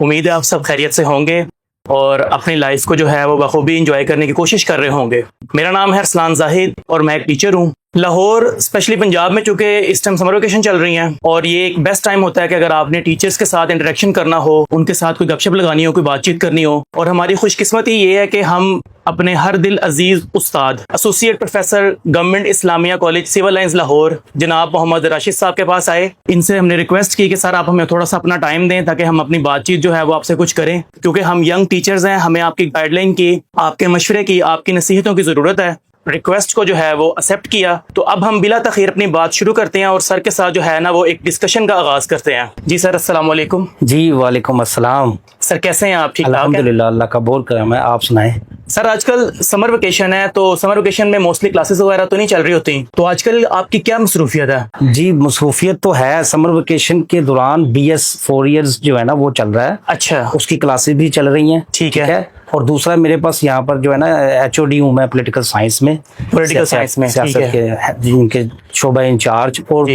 امید ہے آپ سب خیریت سے ہوں گے اور اپنی لائف کو جو ہے وہ بخوبی انجوائے کرنے کی کوشش کر رہے ہوں گے. میرا نام ہے ارسلان زاہد اور میں ایک ٹیچر ہوں. لاہور اسپیشلی پنجاب میں چونکہ اس ٹائم سمر ویکیشن چل رہی ہیں اور یہ ایک بیسٹ ٹائم ہوتا ہے کہ اگر آپ نے ٹیچرز کے ساتھ انٹریکشن کرنا ہو, ان کے ساتھ کوئی گپ شپ لگانی ہو, کوئی بات چیت کرنی ہو. اور ہماری خوش قسمتی یہ ہے کہ ہم اپنے ہر دل عزیز استاد ایسوسیٹ پروفیسر گورنمنٹ اسلامیہ کالج سول لائنز لاہور جناب محمد راشد صاحب کے پاس آئے. ان سے ہم نے ریکویسٹ کی کہ سر آپ ہمیں تھوڑا سا اپنا ٹائم دیں تاکہ ہم اپنی بات چیت جو ہے وہ آپ سے کچھ کریں, کیونکہ ہم ینگ ٹیچرز ہیں, ہمیں آپ کی گائیڈ لائن کی, آپ کے مشورے کی, آپ کی نصیحتوں کی ضرورت ہے. ریکویسٹ کو جو ہے وہ ایکسیپٹ کیا. تو اب ہم بلا تاخیر اپنی بات شروع کرتے ہیں اور سر کے ساتھ جو ہے نا وہ ایک ڈسکشن کا آغاز کرتے ہیں. جی سر, السلام علیکم. جی وعلیکم السلام. سر کیسے ہیں آپ؟ ٹھیک ٹھاک؟ الحمدللہ, اللہ کا بہت کرم ہے. آپ سنائیں. سر آج کل سمر ویکیشن ہے تو سمر ویکیشن میں موسٹلی کلاسز وغیرہ تو نہیں چل رہی ہوتی, تو آج کل آپ کی کیا مصروفیت ہے؟ جی مصروفیت تو ہے. سمر ویکیشن کے دوران BS 4 ایئرز جو ہے نا وہ چل رہا ہے. اچھا, اس کی کلاسز بھی چل رہی ہیں. ٹھیک ہے. اور دوسرا میرے پاس یہاں پر جو ہے نا HOD ہوں میں پولیٹیکل سائنس میں, سیاست کے جن کے شعبہ انچارج. اور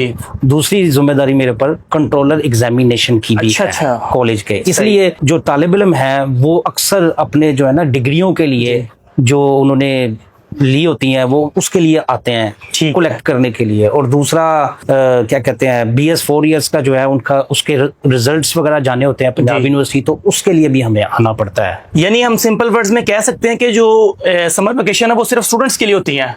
دوسری ذمہ داری میرے پر کنٹرولر ایگزامینیشن کی بھی ہے کالج کے. اس لیے جو طالب علم ہیں وہ اکثر اپنے جو ہے نا ڈگریوں کے لیے جو انہوں نے لی ہوتی ہیں وہ اس کے لیے آتے ہیں کلیکٹ کرنے کے لیے. اور دوسرا کیا کہتے ہیں BS 4 ایئرس کا جو ہے ان کا اس کے ریزلٹس وغیرہ جانے ہوتے ہیں پنجاب یونیورسٹی, تو اس کے لیے بھی ہمیں آنا پڑتا ہے. یعنی ہم سمپل ورڈز میں کہہ سکتے ہیں کہ جو سمر ویکیشن ہے وہ صرف اسٹوڈنٹس کے لیے ہوتی ہیں.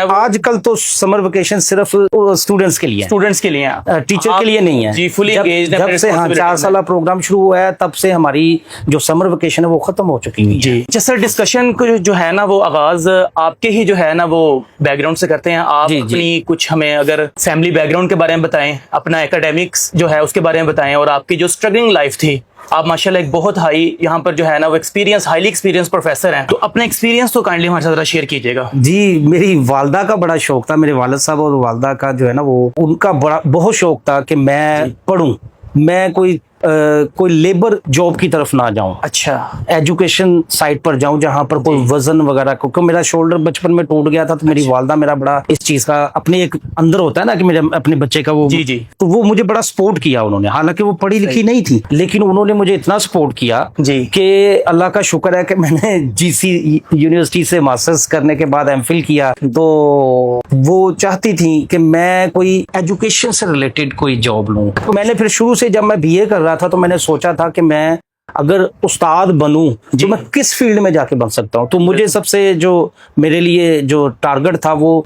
آج کل تو سمر ویکیشن صرف اسٹوڈنٹس کے لیے, اسٹوڈنٹس کے لیے, ٹیچر کے لیے نہیں ہے. جی فلی انگیجڈ. جب سے 4 سالہ پروگرام شروع ہوا ہے تب سے ہماری جو سمر ویکیشن ہے وہ ختم ہو چکی ہے. جی اچھا سر, ڈسکشن کو جو ہے نا وہ آغاز آپ کے ہی جو ہے نا وہ بیک گراؤنڈ سے کرتے ہیں. آپ اپنی کچھ ہمیں اگر فیملی بیک گراؤنڈ کے بارے میں بتائیں, اپنا اکیڈیمکس جو ہے اس کے بارے میں بتائیں, اور آپ کی جو اسٹرگلنگ لائف تھی. آپ ماشاءاللہ ایک بہت ہائی یہاں پر جو ہے نا وہ ہائیلی ایکسپیرینس پروفیسر ہیں, تو اپنا ایکسپیرینس تو کائنڈلی ہمارے ساتھ شیئر کیجیے گا. جی میری والدہ کا بڑا شوق تھا, میرے والد صاحب اور والدہ کا جو ہے نا وہ ان کا بہت شوق تھا کہ میں پڑھوں, میں کوئی لیبر جاب کی طرف نہ جاؤں. اچھا, ایجوکیشن سائٹ پر جاؤں جہاں پر کوئی وزن وغیرہ, کیونکہ میرا شولڈر بچپن میں ٹوٹ گیا تھا تو میری والدہ میرا بڑا اس چیز کا اپنے ایک اندر ہوتا ہے نا کہ میرے اپنے بچے کا وہ, تو وہ مجھے بڑا سپورٹ کیا انہوں نے. حالانکہ وہ پڑھی لکھی نہیں تھی لیکن انہوں نے مجھے اتنا سپورٹ کیا کہ اللہ کا شکر ہے کہ میں نے GC یونیورسٹی سے ماسٹرز کرنے کے بعد MPhil کیا. تو وہ چاہتی تھی کہ میں کوئی ایجوکیشن سے ریلیٹڈ کوئی جاب لوں. میں نے پھر شروع سے جب میں BA کر رہا تھا تو میں نے سوچا تھا کہ میں اگر استاد بنوں تو میں کس فیلڈ میں جا کے بن سکتا ہوں. تو مجھے سب سے جو میرے لیے جو ٹارگٹ تھا وہ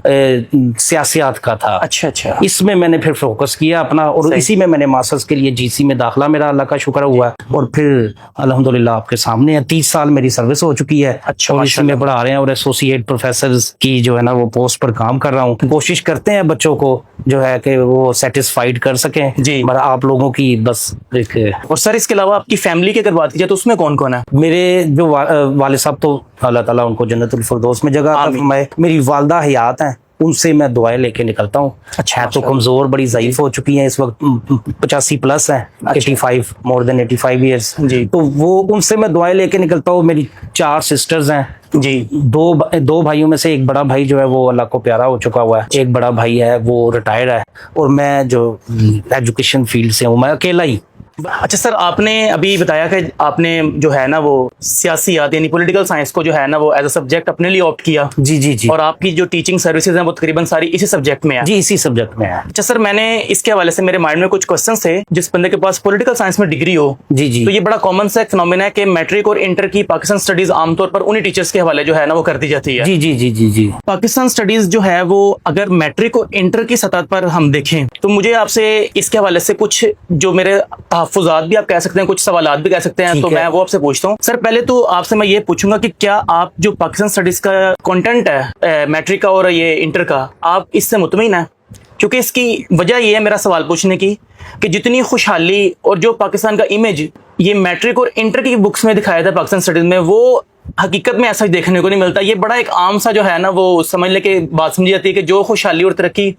سیاسیات کا تھا. اچھا, اس میں میں نے پھر فوکس کیا اپنا, اور اسی میں نے ماسٹرز کے لیے GC میں داخلہ میرا اللہ کا شکر ہوا ہے. اور پھر الحمدللہ آپ کے سامنے 30 سال میری سروس ہو چکی ہے. اور اسی میں پڑھا رہے ہیں اور ایسوسیٹ پروفیسرز کی جو ہے نا وہ پوسٹ پر کام کر رہا ہوں. کوشش کرتے ہیں بچوں کو جو ہے کہ وہ سیٹسفائیڈ کر سکیں. جی آپ لوگوں کی بس ایک. اور سر اس کے علاوہ آپ کی فیملی کے بات کیجیے تو اس میں کون کون ہے؟ میرے جو والد صاحب تو اللہ تعالیٰ ان کو جنت الفردوس میں جگہ عطا فرمائے. میری والدہ حیات ہیں, ان سے میں دعائیں لے کے نکلتا ہوں. اچھا, تو کمزور بڑی ضعیف ہو چکی ہیں اس وقت, 85+ ہیں, 85 مور دین 85 ایئرس. تو وہ ان سے میں دعائیں لے کے نکلتا ہوں. میری 4 سسٹرز ہیں. جی, دو بھائیوں میں سے ایک بڑا بھائی جو ہے وہ اللہ کو پیارا ہو چکا ہوا ہے, ایک بڑا بھائی ہے وہ ریٹائر ہے, اور میں جو ایجوکیشن فیلڈ سے ہوں میں اکیلا ہی. اچھا سر, آپ نے ابھی بتایا کہ آپ نے جو ہے نا وہ سیاسیات یعنی پولیٹیکل سائنس کو جو ہے نا وہ ایز اے سبجیکٹ اپنے لیے آپٹ کیا. جی. اور آپ کی جو ٹیچنگ سروسز ہیں وہ تقریباً ساری اسی سبجیکٹ میں ہیں. جی اسی سبجیکٹ میں ہے. اچھا سر, میں نے اس کے حوالے سے میرے مائنڈ میں کچھ کوسچنس تھے. جس بندے کے پاس پولیٹیکل سائنس میں ڈگری ہو, جی تو یہ بڑا کامن سا فینومینا ہے کہ میٹرک اور انٹر کی پاکستان اسٹڈیز عام طور پر انہی ٹیچرس کے حوالے جو ہے نا وہ کر دی جاتی ہے. جی. پاکستان اسٹڈیز جو ہے وہ اگر میٹرک اور انٹر کی سطح پر ہم دیکھیں تو مجھے آپ سے اس کے حوالے سے کچھ جو میرے تحفظات بھی آپ کہہ سکتے ہیں, کچھ سوالات بھی کہہ سکتے ہیں, تو میں وہ آپ سے پوچھتا ہوں. سر پہلے تو آپ سے میں یہ پوچھوں گا کہ کیا آپ جو پاکستان اسٹڈیز کا کنٹینٹ ہے میٹرک کا اور یہ انٹر کا, آپ اس سے مطمئن ہیں؟ کیونکہ اس کی وجہ یہ ہے میرا سوال پوچھنے کی کہ جتنی خوشحالی اور جو پاکستان کا امیج یہ میٹرک اور انٹر کی بکس میں دکھایا تھا پاکستان اسٹڈیز میں, وہ حقیقت میں ایسا دیکھنے کو نہیں ملتا. یہ بڑا ایک عام سا جو ہے نا وہ سمجھ لے کہ بات سمجھی جاتی ہے کہ جو خوشحالی اور ترقی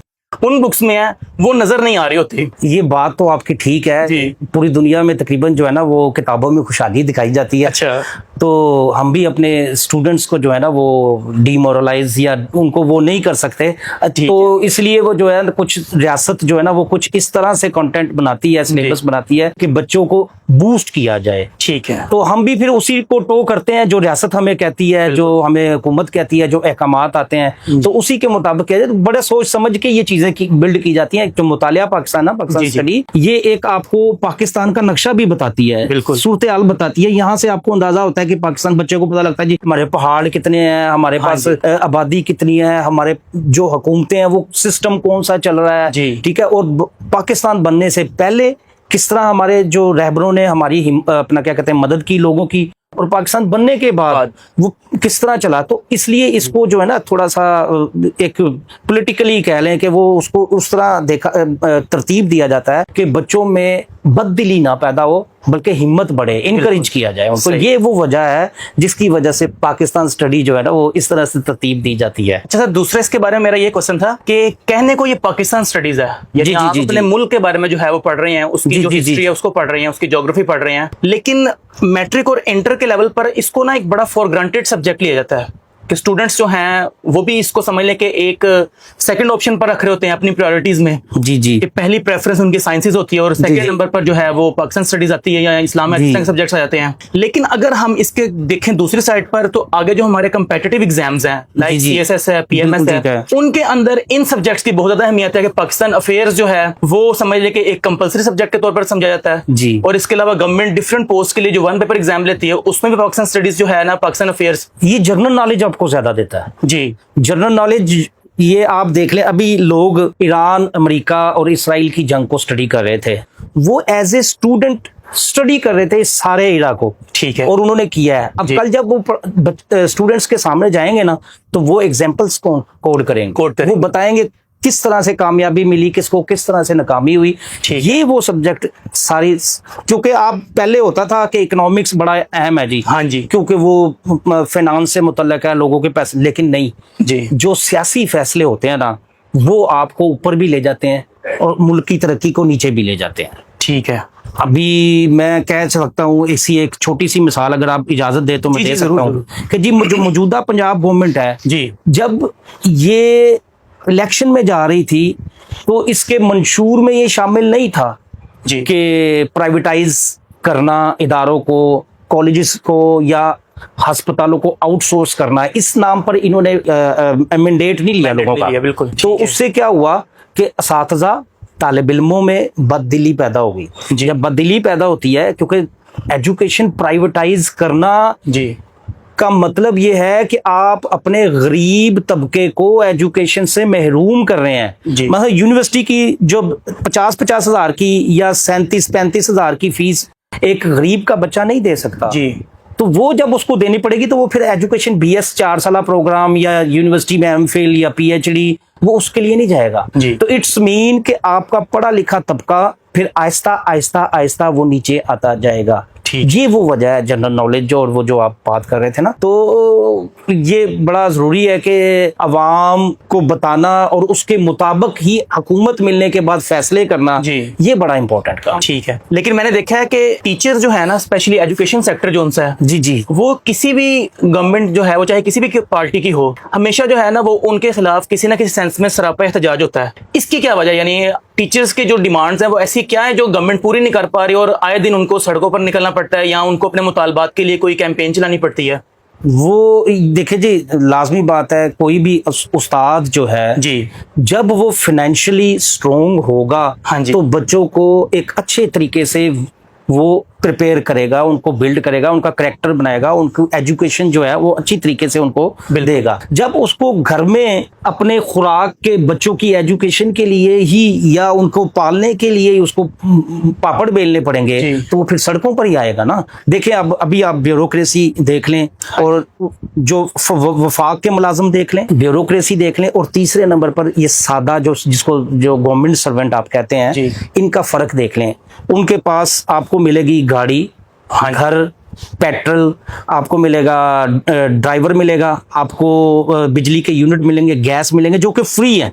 ان بکس میں ہے وہ نظر نہیں آ رہی ہوتی. یہ بات تو آپ کی ٹھیک ہے. پوری دنیا میں تقریباً جو ہے نا وہ کتابوں میں خوشحالی دکھائی جاتی ہے. اچھا, تو ہم بھی اپنے اسٹوڈنٹس کو جو ہے نا وہ ڈیمورلائز یا ان کو وہ نہیں کر سکتے, تو اس لیے وہ جو ہے کچھ ریاست جو ہے نا وہ کچھ اس طرح سے کنٹینٹ بناتی ہے, سلیبس بناتی ہے کہ بچوں کو بوسٹ کیا جائے. ٹھیک ہے, تو ہم بھی پھر اسی کو ٹو کرتے ہیں جو ریاست ہمیں کہتی ہے, جو ہمیں حکومت کہتی ہے, جو احکامات آتے ہیں تو اسی کے مطابق کیا جائے. بڑے سوچ سمجھ کے یہ چیزیں بلڈ کی جاتی ہیں. جو مطالعہ پاکستان ہے, پاکستان اسٹڈی, یہ ایک آپ کو پاکستان کا نقشہ بھی بتاتی ہے, صورتحال بتاتی ہے. یہاں سے آپ کو اندازہ ہوتا ہے کہ پاکستان, بچے کو پتہ لگتا ہے جی ہمارے پہاڑ کتنے ہیں, ہمارے پاس آبادی کتنی ہے, ہمارے جو حکومتیں ہیں وہ سسٹم کون سا چل رہا ہے. ٹھیک ہے, اور پاکستان بننے سے پہلے کس طرح ہمارے جو رہبروں نے ہماری اپنا کیا کہتے ہیں مدد کی لوگوں کی, اور پاکستان بننے کے بعد وہ کس طرح چلا. تو اس لیے اس کو جو ہے نا تھوڑا سا ایک پولیٹیکلی کہہ لیں کہ وہ اس کو اس طرح ترتیب دیا جاتا ہے کہ بچوں میں بد دلی نہ پیدا ہو بلکہ ہمت بڑھے, انکریج کیا جائے ان کو. یہ وہ وجہ ہے جس کی وجہ سے پاکستان اسٹڈی جو ہے نا وہ اس طرح سے ترتیب دی جاتی ہے. اچھا سر, دوسرے اس کے بارے میں میرا یہ کوشچن تھا کہ کہنے کو یہ پاکستان اسٹڈیز ہے, یعنی آپ اپنے ملک کے بارے میں جو ہے وہ پڑھ رہے ہیں, اس کی جو ہسٹری ہے اس کو پڑھ رہے ہیں, اس کی جیوگرافی پڑھ رہے ہیں, لیکن میٹرک اور انٹر کے لیول پر اس کو نا ایک بڑا فور گرانٹیڈ سبجیکٹ لیا جاتا ہے کہ اسٹوڈنٹس جو ہیں وہ بھی اس کو سمجھ لیں کہ ایک سیکنڈ آپشن پر رکھ رہے ہوتے ہیں اپنی پرائورٹیز میں. کہ پہلی پریفرنس ان کی سائنسز ہوتی ہے اور سیکنڈ نمبر پر جو ہے وہ پاکستان اسٹڈیز آتی ہے یا اسلام سبجیکٹس آ جاتے ہیں. لیکن اگر ہم اس کے دیکھیں دوسری سائڈ پر, تو آگے جو ہمارے کمپیٹیٹیو ایگزامز ہیں لائک سی ایس ایس ہے, پی ایم ایس ہے, ان کے اندر ان سبجیکٹس کی بہت زیادہ اہمیت ہے کہ پاکستان افیئرز جو ہے وہ سمجھ لیں کہ ایک کمپلسری سبجیکٹ کے طور پر سمجھا جاتا ہے. اور اس کے علاوہ گورنمنٹ ڈفرنٹ پوسٹ کے لیے جو ون پیپر ایگزام لیتی ہے اس میں بھی پاکستان اسٹڈیز جو ہے نا, پاکستان افیئرز, یہ جنرل نالج آپ کو زیادہ دیتا ہے. جنرل نالج یہ آپ دیکھ لیں, ابھی لوگ ایران, امریکہ اور اسرائیل کی جنگ کو اسٹڈی کر رہے تھے, وہ ایز اے اسٹوڈنٹ اسٹڈی کر رہے تھے اس سارے ایرا کو. ٹھیک ہے, اور انہوں نے کیا ہے. اب کل جب وہ اسٹوڈنٹس کے سامنے جائیں گے نا تو وہ ایگزامپلس کوڈ کریں گے, وہ بتائیں گے کس طرح سے کامیابی ملی, کس کو کس طرح سے ناکامی ہوئی. یہ وہ سبجیکٹ ساری, کیونکہ آپ پہلے ہوتا تھا کہ اکنامکس بڑا اہم ہے جی, کیونکہ وہ فائنانس سے متعلق ہے, لوگوں کے پیسے, لیکن نہیں, جو سیاسی فیصلے ہوتے ہیں نا وہ آپ کو اوپر بھی لے جاتے ہیں اور ملک کی ترقی کو نیچے بھی لے جاتے ہیں. ٹھیک ہے, ابھی میں کہہ سکتا ہوں اسی ایک چھوٹی سی مثال اگر آپ اجازت دے تو میں دے سکتا ہوں کہ جی جو موجودہ پنجاب گورنمنٹ ہے, جب یہ الیکشن میں جا رہی تھی تو اس کے منشور میں یہ شامل نہیں تھا کہ پرائیویٹائز کرنا اداروں کو, کالجز کو یا ہسپتالوں کو آؤٹ سورس کرنا. اس نام پر انہوں نے مینڈیٹ نہیں لیا لوگوں کا. بالکل. تو اس سے کیا ہوا کہ اساتذہ, طالب علموں میں بد دلی پیدا ہو گئی. جب بد دلی پیدا ہوتی ہے, کیونکہ ایجوکیشن پرائیویٹائز کرنا کا مطلب یہ ہے کہ آپ اپنے غریب طبقے کو ایجوکیشن سے محروم کر رہے ہیں. مثلا یونیورسٹی کی جو 50 ہزار کی یا 37-35 ہزار کی فیس ایک غریب کا بچہ نہیں دے سکتا, تو وہ جب اس کو دینی پڑے گی تو وہ پھر ایجوکیشن BS 4 سالہ پروگرام یا یونیورسٹی میں MPhil یا PhD وہ اس کے لیے نہیں جائے گا. تو اٹس مین کہ آپ کا پڑھا لکھا طبقہ پھر آہستہ آہستہ آہستہ وہ نیچے آتا جائے گا. یہ وہ وجہ ہے جنرل نالج, اور وہ جو آپ بات کر رہے تھے نا, تو یہ بڑا ضروری ہے کہ عوام کو بتانا اور اس کے مطابق ہی حکومت ملنے کے بعد فیصلے کرنا, یہ بڑا امپورٹنٹ کام. ٹھیک ہے, لیکن میں نے دیکھا ہے کہ ٹیچر جو ہے نا, اسپیشلی ایجوکیشن سیکٹر جو ان سے ہے, وہ کسی بھی گورنمنٹ جو ہے وہ چاہے کسی بھی پارٹی کی ہو, ہمیشہ جو ہے نا وہ ان کے خلاف کسی نہ کسی سینس میں سراپا احتجاج ہوتا ہے. اس کی کیا وجہ, یعنی ٹیچرز کے جو ڈیمانڈز ہیں وہ ایسی کیا ہے جو گورنمنٹ پوری نہیں کر پا رہی اور آئے دن ان کو سڑکوں پر نکلنا پڑتا ہے یا ان کو اپنے مطالبات کے لیے کوئی کیمپین چلانی پڑتی ہے؟ وہ دیکھیں جی, لازمی بات ہے, کوئی بھی استاد جو ہے جب وہ فائنینشلی اسٹرانگ ہوگا تو بچوں کو ایک اچھے طریقے سے وہ پریپیئر کرے گا, ان کو بلڈ کرے گا, ان کا کریکٹر بنائے گا, ان کو ایجوکیشن جو ہے وہ اچھی طریقے سے ان کو دے گا. جب اس کو گھر میں اپنے خوراک کے بچوں کی ایجوکیشن کے لیے ہی یا ان کو پالنے کے لیے اس کو پاپڑ بیلنے پڑیں گے تو وہ پھر سڑکوں پر ہی آئے گا نا. دیکھیں ابھی آپ بیوروکریسی دیکھ لیں اور جو وفاق کے ملازم دیکھ لیں, بیوروکریسی دیکھ لیں, اور تیسرے نمبر پر یہ سادہ جس کو جو گورنمنٹ سرونٹ آپ کہتے ہیں, ان کا فرق دیکھ لیں. ان کے پاس آپ کو ملے گی گاڑی, گھر, پیٹرول, آپ کو ملے گا ڈرائیور ملے گا, آپ کو بجلی کے یونٹ ملیں گے, گیس ملیں گے جو کہ فری ہیں.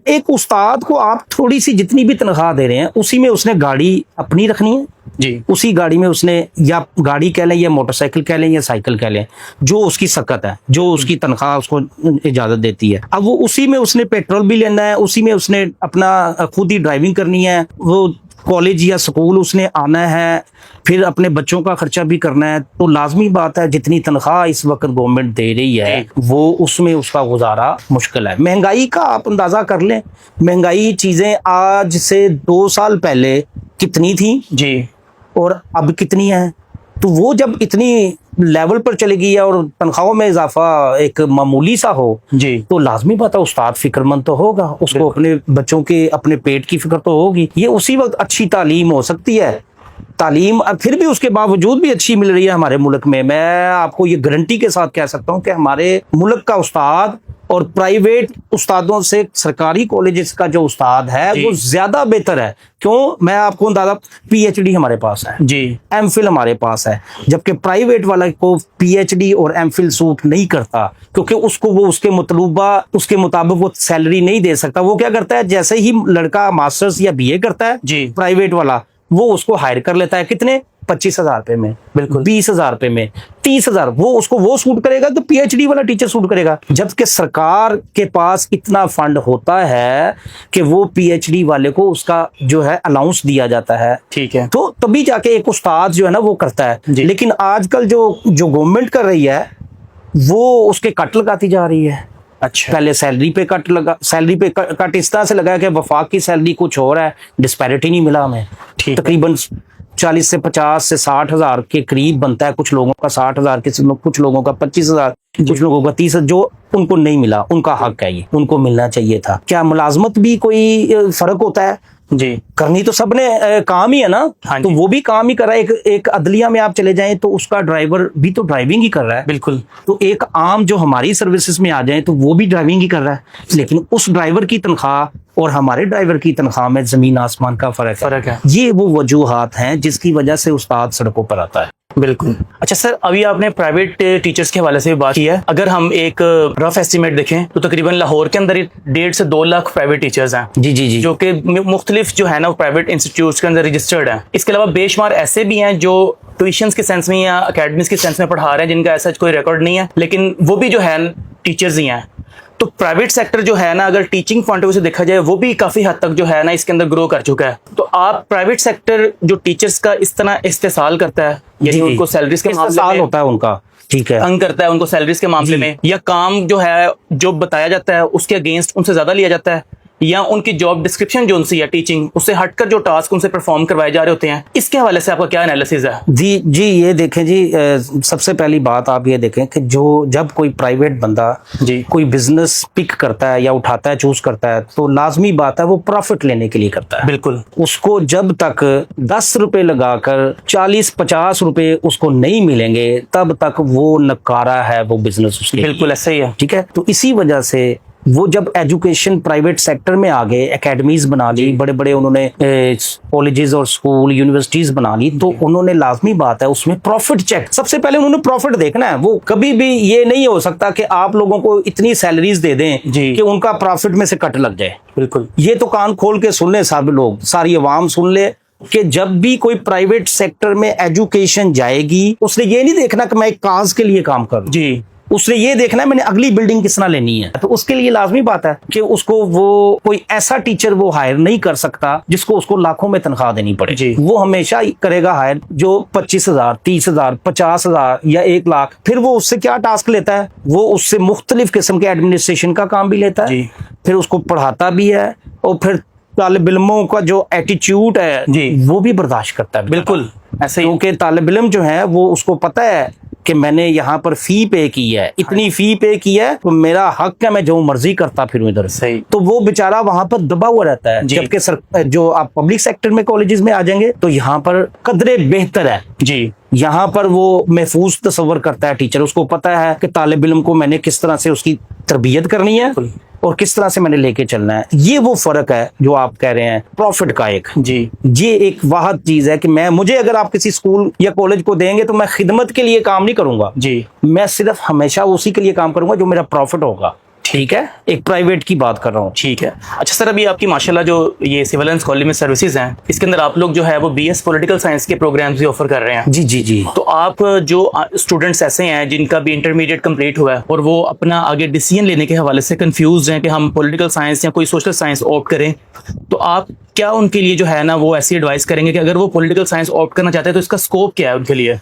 ایک استاد کو آپ تھوڑی سی جتنی بھی تنخواہ دے رہے ہیں اسی میں اس نے گاڑی اپنی رکھنی ہے, جی اسی گاڑی میں اس نے یا گاڑی کہہ لیں یا موٹر سائیکل کہہ لیں یا سائیکل کہہ لیں، جو اس کی سکت ہے، جو اس کی تنخواہ اس کو اجازت دیتی ہے، اب وہ اسی میں اس نے پیٹرول بھی لینا ہے، اسی میں اس نے اپنا خود ہی ڈرائیونگ کرنی ہے، وہ کالج یا سکول اس نے آنا ہے، پھر اپنے بچوں کا خرچہ بھی کرنا ہے، تو لازمی بات ہے جتنی تنخواہ اس وقت گورنمنٹ دے رہی ہے وہ اس میں اس کا گزارا مشکل ہے۔ مہنگائی کا آپ اندازہ کر لیں، مہنگائی چیزیں آج سے 2 سال پہلے کتنی تھیں جی اور اب کتنی ہیں، تو وہ جب اتنی لیول پر چلے گی اور تنخواہوں میں اضافہ ایک معمولی سا ہو جی تو لازمی بات ہے استاد فکر مند تو ہوگا، اس کو اپنے بچوں کے اپنے پیٹ کی فکر تو ہوگی۔ یہ اسی وقت اچھی تعلیم ہو سکتی ہے، تعلیم پھر بھی اس کے باوجود بھی اچھی مل رہی ہے ہمارے ملک میں۔ میں آپ کو یہ گارنٹی کے ساتھ کہہ سکتا ہوں کہ ہمارے ملک کا استاد اور پرائیویٹ استادوں سے سرکاری کالجز کا جو استاد ہے وہ زیادہ بہتر ہے۔ کیوں؟ میں آپ کو اندازہ، پی ایچ ڈی ہمارے پاس ہے، جی ایم فل ہمارے پاس ہے، جبکہ پرائیویٹ والا کو پی ایچ ڈی اور ایم فل سوٹ نہیں کرتا، کیونکہ اس کو وہ اس کے مطلوبہ اس کے مطابق وہ سیلری نہیں دے سکتا۔ وہ کیا کرتا ہے، جیسے ہی لڑکا ماسٹرز یا بی اے کرتا ہے جی پرائیویٹ والا، وہ اس کو ہائر کر لیتا ہے، کتنے؟ 25,000 روپے میں، بالکل 20,000 روپے میں، 30,000 وہ اس کو وہ سوٹ کرے گا تو پی ایچ ڈی والا ٹیچر سوٹ کرے گا۔ جبکہ سرکار کے پاس اتنا فنڈ ہوتا ہے کہ وہ پی ایچ ڈی والے کو اس کا جو ہے الاؤنس دیا جاتا ہے، ٹھیک ہے، تو تبھی جا کے ایک استاد جو ہے نا وہ کرتا ہے۔ جی لیکن آج کل جو گورنمنٹ کر رہی ہے وہ اس کے کٹ لگاتی جا رہی ہے۔ اچھا پہلے سیلری پہ کٹ لگا، سیلری پہ کٹ اس طرح سے لگا کہ وفاق کی سیلری کچھ اور ہے، ڈسپیرٹی نہیں ملا ہمیں، ٹھیک، تقریباً 40 سے 50 سے 60,000 کے قریب بنتا ہے، کچھ لوگوں کا 60,000، کچھ لوگوں کا 25,000، کچھ لوگوں کا 30,000، جو ان کو نہیں ملا ان کا حق ہے، یہ ان کو ملنا چاہیے تھا۔ کیا ملازمت بھی کوئی فرق ہوتا ہے؟ جی کرنی تو سب نے کام ہی ہے نا، تو وہ بھی کام ہی کر رہا ہے۔ ایک عدلیہ میں آپ چلے جائیں تو اس کا ڈرائیور بھی تو ڈرائیونگ ہی کر رہا ہے، بالکل، تو ایک عام جو ہماری سروسز میں آ جائیں تو وہ بھی ڈرائیونگ ہی کر رہا ہے، لیکن اس ڈرائیور کی تنخواہ اور ہمارے ڈرائیور کی تنخواہ میں زمین آسمان کا فرق ہے۔ یہ وہ وجوہات ہیں جس کی وجہ سے استاد سڑکوں پر آتا ہے۔ بالکل۔ اچھا سر، ابھی آپ نے پرائیویٹ ٹیچرز کے حوالے سے بھی بات کی ہے، اگر ہم ایک رف ایسٹیمیٹ دیکھیں تو تقریباً لاہور کے اندر 1.5 سے 2 لاکھ پرائیویٹ ٹیچرز ہیں، جی جی جی، جو کہ مختلف جو ہے نا پرائیویٹ انسٹیٹیوٹس کے اندر رجسٹرڈ ہیں۔ اس کے علاوہ بے شمار ایسے بھی ہیں جو ٹیوشنز کے سینس میں یا اکیڈمیز کے سینس میں پڑھا رہے ہیں، جن کا ایسا کوئی ریکارڈ نہیں ہے، لیکن وہ بھی جو ہے ٹیچرز ہی ہیں۔ تو پرائیویٹ سیکٹر جو ہے نا، اگر ٹیچنگ پوائنٹ آف ویو سے دیکھا جائے، وہ بھی کافی حد تک جو ہے نا اس کے اندر گرو کر چکا ہے۔ تو آپ پرائیویٹ سیکٹر جو ٹیچرز کا اس طرح استحصال کرتا ہے، یعنی ان کو سیلریز کے معاملے میں ہوتا ہے ان کا، ٹھیک ہے، تنگ کرتا ہے ان کو سیلریز کے معاملے میں، یا کام جو ہے جو بتایا جاتا ہے اس کے اگینسٹ ان سے زیادہ لیا جاتا ہے، یا ان کی جاب ڈسکرپشن جو ان سے ہے ٹیچنگ، اس سے ہٹ کر جو ٹاسک ان سے پرفارم کروائے جا رہے ہوتے ہیں، اس کے حوالے سے آپ کا کیا انالیسز ہے؟ جی یہ دیکھیں جی، سب سے پہلی بات آپ یہ دیکھیں کہ جب کوئی پرائیویٹ بندہ جی کوئی بزنس پک کرتا ہے یا اٹھاتا ہے، چوز کرتا ہے، تو لازمی بات ہے وہ پروفٹ لینے کے لیے کرتا ہے۔ بالکل، اس کو جب تک 10 روپے لگا کر 40-50 روپے اس کو نہیں ملیں گے تب تک وہ نکارا ہے وہ بزنس اس کے، بالکل ایسا ہی ہے، ٹھیک ہے۔ تو اسی وجہ سے وہ جب ایجوکیشن پرائیویٹ سیکٹر میں آگے اکیڈمیز بنا لی، بڑے بڑے انہوں نے کالجز اور اسکول یونیورسٹیز بنا لی، تو انہوں نے لازمی بات ہے اس میں پروفٹ چیک، سب سے پہلے انہوں نے پروفٹ دیکھنا ہے۔ وہ کبھی بھی یہ نہیں ہو سکتا کہ آپ لوگوں کو اتنی سیلریز دے دیں کہ ان کا پروفٹ میں سے کٹ لگ جائے۔ بالکل، یہ تو کان کھول کے سن لیں سب لوگ، ساری عوام سن لے کہ جب بھی کوئی پرائیویٹ سیکٹر میں ایجوکیشن جائے گی، اس نے یہ نہیں دیکھنا کہ میں ایک کاز کے لیے کام کروں، جی اس نے یہ دیکھنا ہے میں نے اگلی بلڈنگ کس طرح لینی ہے۔ تو اس کے لیے لازمی بات ہے کہ اس کو وہ کوئی ایسا ٹیچر وہ ہائر نہیں کر سکتا جس کو اس کو لاکھوں میں تنخواہ دینی پڑے، جی وہ ہمیشہ کرے گا ہائر جو 25,000 30,000 50,000 یا 1 لاکھ۔ پھر وہ اس سے کیا ٹاسک لیتا ہے، وہ اس سے مختلف قسم کے ایڈمنسٹریشن کا کام بھی لیتا ہے، جی پھر اس کو پڑھاتا بھی ہے، اور پھر طالب علموں کا جو ایٹیچیوڈ ہے جی وہ بھی برداشت کرتا ہے۔ بالکل ایسے ہی، کیونکہ طالب علم جو ہے وہ اس کو پتہ ہے کہ میں نے یہاں پر فی پے کی ہے، اتنی فی پے کی ہے تو میرا حق ہے میں جو مرضی کرتا پھروں ادھر، صحیح، تو وہ بیچارہ وہاں پر دبا ہوا رہتا ہے۔ جبکہ جو آپ پبلک سیکٹر میں کالجز میں آ جائیں گے تو یہاں پر قدرے بہتر ہے، جی یہاں پر وہ محفوظ تصور کرتا ہے ٹیچر، اس کو پتا ہے کہ طالب علم کو میں نے کس طرح سے اس کی تربیت کرنی ہے اور کس طرح سے میں نے لے کے چلنا ہے۔ یہ وہ فرق ہے جو آپ کہہ رہے ہیں پروفٹ کا ایک، جی یہ ایک واحد چیز ہے کہ مجھے اگر آپ کسی اسکول یا کالج کو دیں گے تو میں خدمت کے لیے کام نہیں کروں گا، جی میں صرف ہمیشہ اسی کے لیے کام کروں گا جو میرا پروفٹ ہوگا۔ ٹھیک ہے, ایک پرائیویٹ کی بات کر رہا ہوں. ٹھیک ہے. اچھا سر, ابھی آپ کی ماشاءاللہ جو یہ سیولنس کالج میں سروسز ہیں, اس کے اندر آپ لوگ جو ہے وہ BS پولیٹیکل سائنس کے پروگرامز بھی آفر کر رہے ہیں. جی جی جی. تو آپ جو اسٹوڈنٹس ایسے ہیں جن کا بھی انٹرمیڈیٹ کمپلیٹ ہوا ہے اور وہ اپنا آگے ڈیسیژن لینے کے حوالے سے کنفیوز ہیں کہ ہم پولیٹیکل سائنس یا کوئی سوشل سائنس آپٹ کریں, تو آپ کیا ان کے لیے جو ہے نا وہ ایسی ایڈوائس کریں گے کہ اگر وہ پولیٹیکل سائنس آپٹ کرنا چاہتے ہیں تو اس کا اسکوپ کیا ہے ان کے لیے؟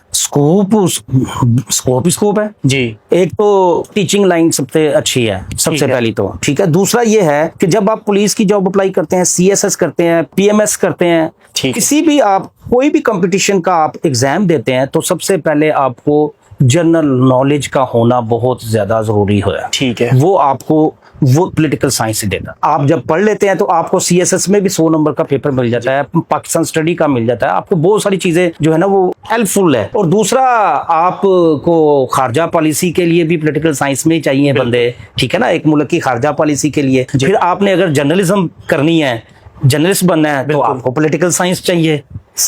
اسکوپ ہے جی. ایک تو ٹیچنگ لائن سب سے اچھی ہے, سب سے پہلی تو ٹھیک ہے. دوسرا یہ ہے کہ جب آپ پولیس کی جاب اپلائی کرتے ہیں, CSS کرتے ہیں, PMS کرتے ہیں, کسی بھی آپ کوئی بھی کمپٹیشن کا آپ ایگزام دیتے ہیں, تو سب سے پہلے آپ کو جنرل نالج کا ہونا بہت زیادہ ضروری ہے. ٹھیک ہے. وہ آپ کو وہ پولیٹیکل سائنس سے دیتا. آپ جب پڑھ لیتے ہیں تو آپ کو CSS میں بھی 100 نمبر کا پیپر مل جاتا ہے, پاکستان اسٹڈی کا مل جاتا ہے, آپ کو بہت ساری چیزیں جو ہے نا وہ ہیلپ فل ہے. اور دوسرا آپ کو خارجہ پالیسی کے لیے بھی پولیٹیکل سائنس میں ہی چاہیے بندے, ٹھیک ہے نا, ایک ملک کی خارجہ پالیسی کے لیے. پھر آپ نے اگر جرنلزم کرنی ہے, جرنلسٹ بننا ہے, تو آپ کو پولیٹیکل سائنس چاہیے,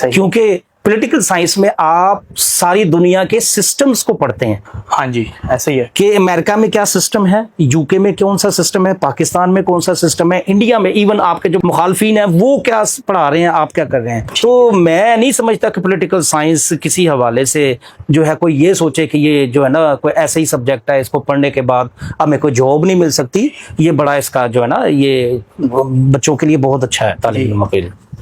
کیونکہ پولیٹیکل سائنس میں آپ ساری دنیا کے سسٹمز کو پڑھتے ہیں. ہاں جی, ایسے ہی ہے کہ امریکہ میں کیا سسٹم ہے, UK میں کون سا سسٹم ہے, پاکستان میں کون سا سسٹم ہے, انڈیا میں ایون آپ کے جو مخالفین ہیں وہ کیا پڑھا رہے ہیں, آپ کیا کر رہے ہیں. تو میں نہیں سمجھتا کہ پولیٹیکل سائنس کسی حوالے سے جو ہے کوئی یہ سوچے کہ یہ جو ہے نا کوئی ایسا ہی سبجیکٹ ہے, اس کو پڑھنے کے بعد ہمیں کوئی جاب نہیں مل سکتی. یہ بڑا اس کا جو ہے نا یہ بچوں کے لیے بہت اچھا ہے تعلیم.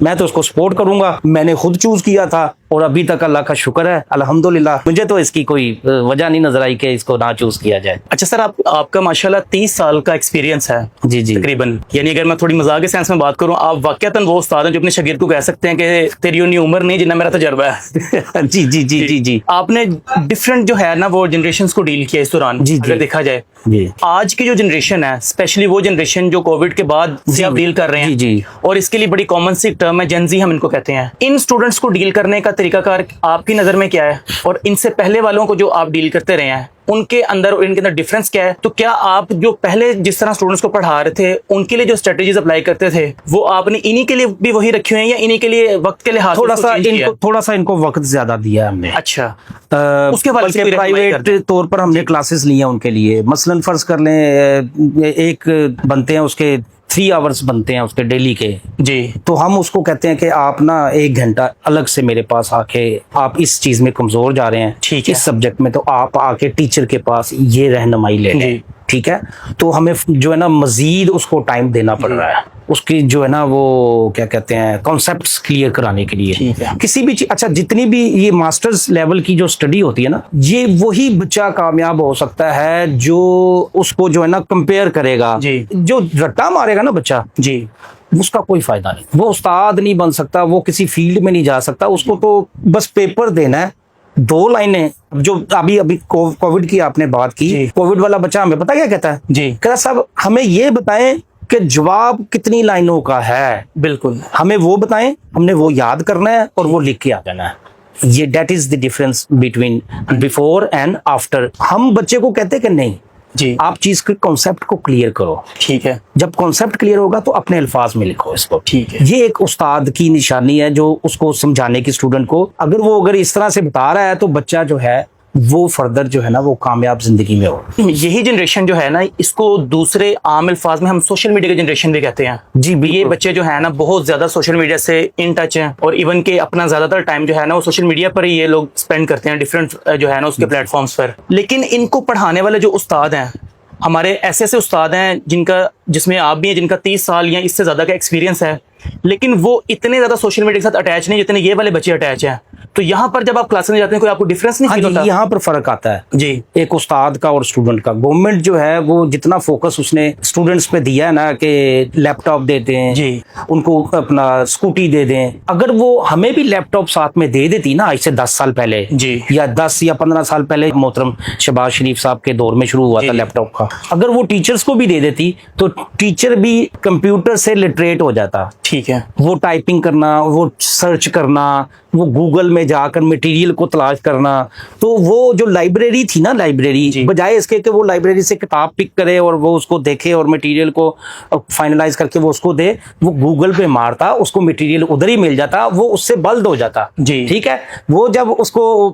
میں تو اس کو سپورٹ کروں گا. میں نے خود چوز کیا تھا اور ابھی تک اللہ کا شکر ہے الحمدللہ, مجھے تو اس کی کوئی وجہ نہیں نظر آئی کہ اس کو نہ چوز کیا جائے. اچھا سر, آپ کا ماشاءاللہ 30 سال کا ایکسپیرینس ہے. جی جی تقریباً, یعنی اگر میں تھوڑی مزاح کے سینس میں بات کروں, آپ واقعتاً وہ استاد ہیں جو اپنے شاگرد کو کہہ سکتے ہیں کہ تیری اتنی عمر نہیں جتنا میرا تجربہ ہے. جی جی جی جی جی. آپ نے ڈفرینٹ جو ہے نا وہ جنریشنز کو ڈیل کیا اس دوران. اگر دیکھا جائے آج کی جو جنریشن ہے, اسپیشلی وہ جنریشن جو کووڈ کے بعد سے آپ ڈیل کر رہے ہیں, جی, اور اس کے لیے بڑی کامن سی ٹرم ہے جنزی, ہم ان کو کہتے ہیں. ان اسٹوڈنٹس کو ڈیل کرنے کا طریقہ کار آپ کی نظر میں کیا ہے, اور ان سے پہلے والوں کو جو آپ ڈیل کرتے رہے ہیں ان کے اندر اور ان کے اندر ڈفرینس کیا ہے؟ تو کیا آپ جو پہلے جس طرح اسٹوڈنٹس کو پڑھا رہے تھے ان کے لیے جو اسٹریٹجیز اپلائی کرتے تھے وہ آپ نے انہی کے لیے بھی وہی رکھی ہوئی ہیں, یا انہی کے لیے وقت کے لحاظ تھوڑا سا ان کو وقت زیادہ دیا ہے ہم نے؟ اچھا, اس کے بعد پرائیویٹ طور پر ہم نے کلاسز لی ہیں ان کے لیے. مثلاً فرض کر لیں ایک بنتے ہیں اس کے 3 آورس بنتے ہیں اس کے ڈیلی کے جی, تو ہم اس کو کہتے ہیں کہ آپ نا 1 گھنٹہ الگ سے میرے پاس آ کے, آپ اس چیز میں کمزور جا رہے ہیں اس سبجیکٹ میں, تو آپ آ کے ٹیچر کے پاس یہ رہنمائی لے لیں. ٹھیک ہے, تو ہمیں جو ہے نا مزید اس کو ٹائم دینا پڑ رہا ہے, اس کی جو ہے نا وہ کیا کہتے ہیں کانسیپٹس کلیئر کرانے کے لیے. کسی بھی چیز, اچھا جتنی بھی یہ ماسٹرز لیول کی جو سٹڈی ہوتی ہے نا, یہ وہی بچہ کامیاب ہو سکتا ہے جو اس کو جو ہے نا کمپیئر کرے گا. جو رٹا مارے گا نا بچہ, جی اس کا کوئی فائدہ نہیں. وہ استاد نہیں بن سکتا, وہ کسی فیلڈ میں نہیں جا سکتا. اس کو تو بس پیپر دینا ہے, 2 لائنیں. جو ابھی کووڈ کی آپ نے بات کی, کووڈ والا بچہ ہمیں پتا کیا کہتا ہے, جی کہتا صاحب ہمیں یہ بتائیں کہ جواب کتنی لائنوں کا ہے. بالکل, ہمیں وہ بتائیں, ہم نے وہ یاد کرنا ہے اور وہ لکھ کے آ جانا ہے. یہ that is the difference between before and after. ہم بچے کو کہتے کہ نہیں جی, آپ چیز کے کانسیپٹ کو کلیئر کرو. ٹھیک ہے, جب کانسیپٹ کلیئر ہوگا تو اپنے الفاظ میں لکھو اس کو. ٹھیک ہے, یہ ایک استاد کی نشانی ہے جو اس کو سمجھانے کی اسٹوڈنٹ کو, اگر اس طرح سے بتا رہا ہے تو بچہ جو ہے وہ فردر جو ہے نا وہ کامیاب زندگی میں ہو. یہی جنریشن جو ہے نا, اس کو دوسرے عام الفاظ میں ہم سوشل میڈیا کی جنریشن بھی کہتے ہیں. جی, یہ بچے جو ہے نا بہت زیادہ سوشل میڈیا سے ان ٹچ ہیں, اور ایون کہ اپنا زیادہ تر ٹائم جو ہے نا وہ سوشل میڈیا پر ہی یہ لوگ اسپینڈ کرتے ہیں, ڈفرینٹ جو ہے نا اس کے پلیٹ فارمس پر. لیکن ان کو پڑھانے والے جو استاد ہیں, ہمارے ایسے استاد ہیں جس میں آپ بھی ہیں, جن کا 30 سال یا اس سے زیادہ کا ایکسپیرینس ہے, لیکن وہ اتنے زیادہ سوشل میڈیا کے ساتھ اٹیچ نہیں جتنے یہ والے بچے اٹیچ ہیں. تو یہاں پر جب آپ کلاس میں جاتے ہیں کوئی آپ کو ڈفرینس نہیں فیل ہوتا؟ یہاں پر فرق آتا ہے جی, ایک استاد کا اور اسٹوڈنٹ کا. گورنمنٹ جو ہے وہ جتنا فوکس اس نے اسٹوڈنٹس پہ دیا ہے نا کہ لیپ ٹاپ دیتے ہیں جی, ان کو اپنا اسکوٹی دے دیں, اگر وہ ہمیں بھی لیپ ٹاپ ساتھ میں دے دیتی نا آج سے 10 سال پہلے جی, یا 10 یا 15 سال پہلے, محترم شہباز شریف صاحب کے دور میں شروع ہوا تھا لیپ ٹاپ کا, اگر وہ ٹیچرز کو بھی دے دیتی تو ٹیچر بھی کمپیوٹر سے لٹریٹ ہو جاتا. ٹھیک ہے, وہ ٹائپنگ کرنا, وہ سرچ کرنا, وہ گوگل میں جا کر مٹیریل کو تلاش کرنا. تو وہ جو لائبریری تھی نا, لائبریری بجائے اس کے کہ وہ لائبریری سے کتاب پک کرے اور وہ اس کو دیکھے اور مٹیریل کو فائنلائز کر کے وہ اس کو دے, وہ گوگل پہ مارتا, اس کو مٹیریل ادھر ہی مل جاتا, وہ اس سے بلد ہو جاتا. جی ٹھیک ہے, وہ جب اس کو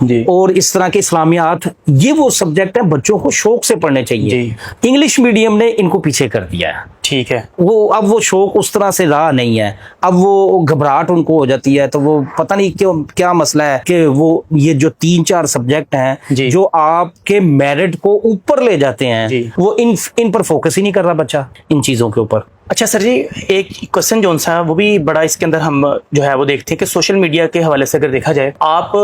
جی اور اس طرح کے اسلامیات، یہ وہ سبجیکٹ ہیں بچوں کو شوق سے پڑھنے چاہیے. جی. انگلش میڈیم نے ان کو پیچھے کر دیا ہے. ٹھیک ہے. اب وہ شوق اس طرح سے رہا نہیں ہے. اب وہ گھبراہٹ ان کو ہو جاتی ہے، تو وہ پتہ نہیں کیوں کیا مسئلہ ہے کہ وہ یہ جو 3-4 سبجیکٹ ہیں جی. جو آپ کے میرٹ کو اوپر لے جاتے ہیں، جی. وہ ان پر فوکس ہی نہیں کر رہا بچہ، ان چیزوں کے اوپر. اچھا سر جی، ایک کوشچن جو سا وہ بھی بڑا اس کے اندر ہم جو ہے وہ دیکھتے ہیں کہ سوشل میڈیا کے حوالے سے اگر دیکھا جائے، آپ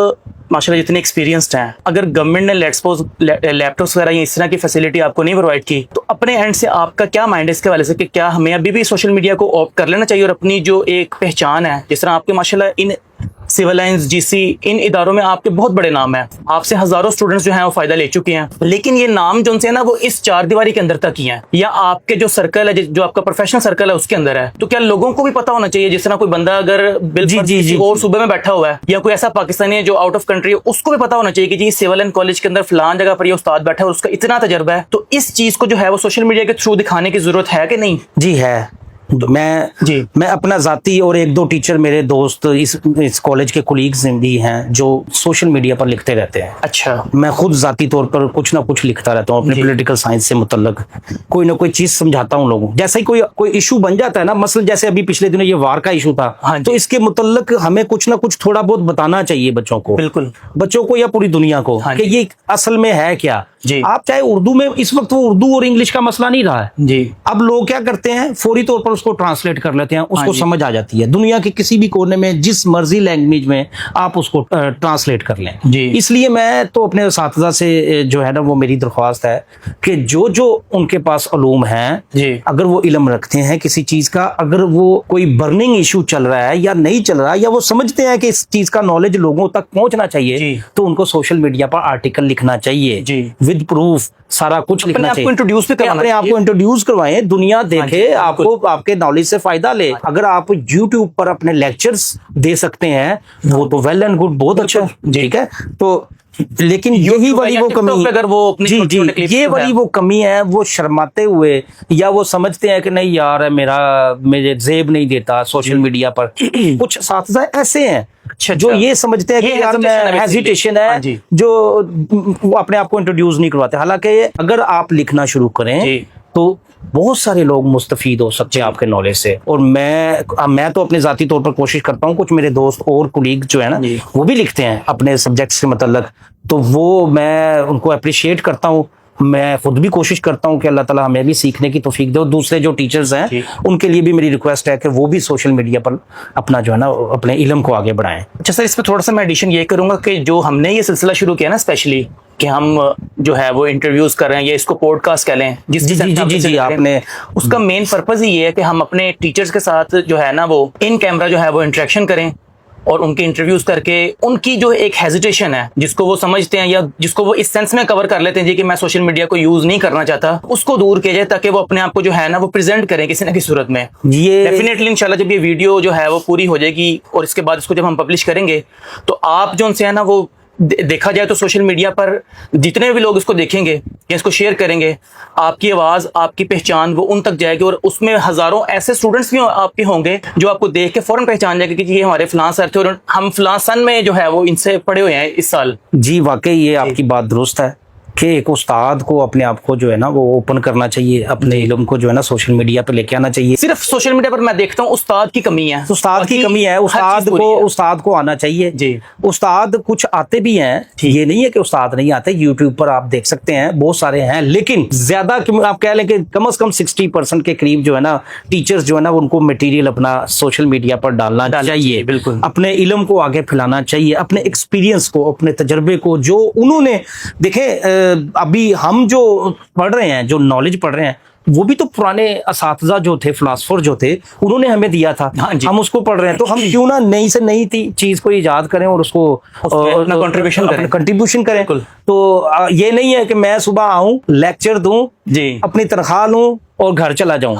ماشاءاللہ جتنے ایکسپیرینسڈ ہیں، اگر گورنمنٹ نے لیٹ سپوز لیپ ٹاپس وغیرہ یا اس طرح کی فیسلٹی آپ کو نہیں پرووائڈ کی، تو اپنے اینڈ سے آپ کا کیا مائنڈ ہے اس کے حوالے سے کہ کیا ہمیں ابھی بھی سوشل میڈیا کو آپٹ کر لینا چاہیے اور اپنی جو ایک پہچان ہے، جس طرح آپ کے ماشاءاللہ ان سول لائنز، جی سی، ان اداروں میں آپ کے بہت بڑے نام ہیں، آپ سے ہزاروں اسٹوڈنٹس جو ہیں وہ فائدہ لے چکے ہیں، لیکن یہ نام جو ان سے نا وہ اس 4 دیواری کے اندر تک ہی ہیں، یا آپ کے جو سرکل ہے، جو آپ کا پروفیشنل سرکل ہے اس کے اندر ہے، تو کیا لوگوں کو بھی پتا ہونا چاہیے، جس طرح کوئی بندہ اگر کسی اور صوبے میں بیٹھا ہوا ہے یا کوئی ایسا پاکستانی ہے جو آؤٹ آف کنٹری ہے، اس کو بھی پتا ہونا چاہیے کہ جی سول لائن کالج کے اندر فلان جگہ پر یہ استاد بیٹھا ہے اور اس کا اتنا تجربہ ہے، تو اس چیز کو جو ہے وہ سوشل میڈیا کے تھرو دکھانے کی ضرورت ہے کہ نہیں؟ جی ہے. میں اپنا ذاتی اور 1-2 ٹیچر میرے دوست اس کالج کے کولیگز بھی ہیں جو سوشل میڈیا پر لکھتے رہتے ہیں. اچھا. میں خود ذاتی طور پر کچھ نہ کچھ لکھتا رہتا ہوں اپنے پولیٹیکل سائنس سے متعلق، کوئی نہ کوئی چیز سمجھاتا ہوں لوگوں. جیسے ہی کوئی ایشو بن جاتا ہے نا، مثلا جیسے ابھی پچھلے دنوں یہ وار کا ایشو تھا، تو اس کے متعلق ہمیں کچھ نہ کچھ تھوڑا بہت بتانا چاہیے بچوں کو. بالکل، بچوں کو یا پوری دنیا کو کہ یہ اصل میں ہے کیا. آپ چاہے اردو میں، اس وقت وہ اردو اور انگلش کا مسئلہ نہیں رہا ہے. جی. اب لوگ کیا کرتے ہیں، فوری طور پر اس کو ٹرانسلیٹ کر لیتے ہیں، اس کو سمجھ آ جاتی ہے. دنیا کے کسی بھی کونے میں جس مرضی لینگویج میں آپ اس کو ٹرانسلیٹ کر لیں. اس لیے میں تو اپنے اساتذہ سے جو ہے نا وہ میری درخواست ہے کہ جو ان کے پاس علوم ہیں، اگر وہ علم رکھتے ہیں کسی چیز کا، اگر وہ کوئی برننگ ایشو چل رہا ہے یا نہیں چل رہا، یا وہ سمجھتے ہیں کہ اس چیز کا نالج لوگوں تک پہنچنا چاہیے، تو ان کو سوشل میڈیا پر آرٹیکل لکھنا چاہیے ود پروف، سارا کچھ لکھنا چاہیے. اپنے آپ کو انٹروڈیوس کروائیں، دنیا دیکھے، آپ کو آپ کے نالج سے فائدہ لے. اگر آپ یوٹیوب پر اپنے لیکچرز دے سکتے ہیں وہ تو ویل اینڈ گڈ، بہت اچھا. ٹھیک ہے. تو لیکن یہی والی وہ کمی، اگر وہ یہ والی وہ کمی ہے، وہ شرماتے ہوئے یا وہ سمجھتے ہیں کہ نہیں یار میرے زیب نہیں دیتا سوشل میڈیا پر. کچھ اساتذہ ایسے ہیں جو یہ سمجھتے ہیں کہ یار میں ہیزیٹیشن ہے، جو اپنے آپ کو انٹروڈیوس نہیں کرواتے. حالانکہ اگر آپ لکھنا شروع کریں تو بہت سارے لوگ مستفید ہو سکتے ہیں آپ کے نالج سے. اور میں تو اپنے ذاتی طور پر کوشش کرتا ہوں، کچھ میرے دوست اور کولیگ جو ہے نا وہ بھی لکھتے ہیں اپنے سبجیکٹس کے متعلق، تو وہ میں ان کو اپریشیٹ کرتا ہوں. میں خود بھی کوشش کرتا ہوں کہ اللہ تعالیٰ ہمیں بھی سیکھنے کی توفیق دے، اور دوسرے جو ٹیچرز ہیں ان کے لیے بھی میری ریکویسٹ ہے کہ وہ بھی سوشل میڈیا پر اپنا جو ہے نا اپنے علم کو آگے بڑھائیں. اچھا سر، اس میں تھوڑا سا میں ایڈیشن یہ کروں گا کہ جو ہم نے یہ سلسلہ شروع کیا نا اسپیشلی کہ ہم جو ہے وہ انٹرویوز کر رہے ہیں یا اس کو پوڈ کاسٹ کہہ لیں، جی آپ نے، اس کا مین پرپز ہی یہ ہے کہ ہم اپنے ٹیچرز کے ساتھ جو ہے نا وہ ان کیمرہ جو ہے وہ انٹریکشن کریں اور ان کے انٹرویوز کر کے ان کی جو ایک ہیزیٹیشن ہے جس کو وہ سمجھتے ہیں یا جس کو وہ اس سینس میں کور کر لیتے ہیں جی کہ میں سوشل میڈیا کو یوز نہیں کرنا چاہتا، اس کو دور کیا جائے تاکہ وہ اپنے آپ کو جو ہے نا وہ پریزنٹ کریں کسی نہ کسی صورت میں. یہ ڈیفینیٹلی انشاءاللہ جب یہ ویڈیو جو ہے وہ پوری ہو جائے گی اور اس کے بعد اس کو جب ہم پبلش کریں گے تو آپ جو ان سے ہے نا وہ دیکھا جائے تو سوشل میڈیا پر جتنے بھی لوگ اس کو دیکھیں گے یا اس کو شیئر کریں گے، آپ کی آواز، آپ کی پہچان وہ ان تک جائے گی، اور اس میں ہزاروں ایسے اسٹوڈنٹس بھی آپ کے ہوں گے جو آپ کو دیکھ کے فوراً پہچان جائے گا کہ یہ ہمارے فلاں سر تھے اور ہم فلاں سن میں جو ہے وہ ان سے پڑھے ہوئے ہیں اس سال. جی واقعی یہ آپ کی بات درست ہے کہ ایک استاد کو اپنے آپ کو جو ہے نا وہ اوپن کرنا چاہیے، اپنے علم کو جو ہے نا سوشل میڈیا پہ لے کے آنا چاہیے. صرف سوشل میڈیا پر میں دیکھتا ہوں استاد کی کمی ہے، استاد کی کمی ہے. استاد کو آنا چاہیے. جی استاد کچھ آتے بھی ہیں، یہ نہیں ہے کہ استاد نہیں آتے. یوٹیوب پر آپ دیکھ سکتے ہیں بہت سارے ہیں، لیکن زیادہ آپ کہہ لیں کہ کم از کم 60% کے قریب جو ہے نا ٹیچرز جو ہے نا ان کو مٹیریل اپنا سوشل میڈیا پر ڈالنا چاہیے. بالکل اپنے علم کو آگے پھیلانا چاہیے، اپنے ایکسپیرینس کو، اپنے تجربے کو جو انہوں نے دیکھیں. ابھی ہم جو پڑھ رہے ہیں، جو نالج پڑھ رہے ہیں، وہ بھی تو پرانے اساتذہ جو تھے، فلاسفر جو تھے، انہوں نے ہمیں دیا تھا. ہم اس کو پڑھ رہے ہیں تو ہم کیوں نہ نئی سے نئی چیز کو ایجاد کریں اور اس کو کنٹریبیوشن کریں. تو یہ نہیں ہے کہ میں صبح آؤں، لیکچر دوں، اپنی تنخواہ لوں اور گھر چلا جاؤں.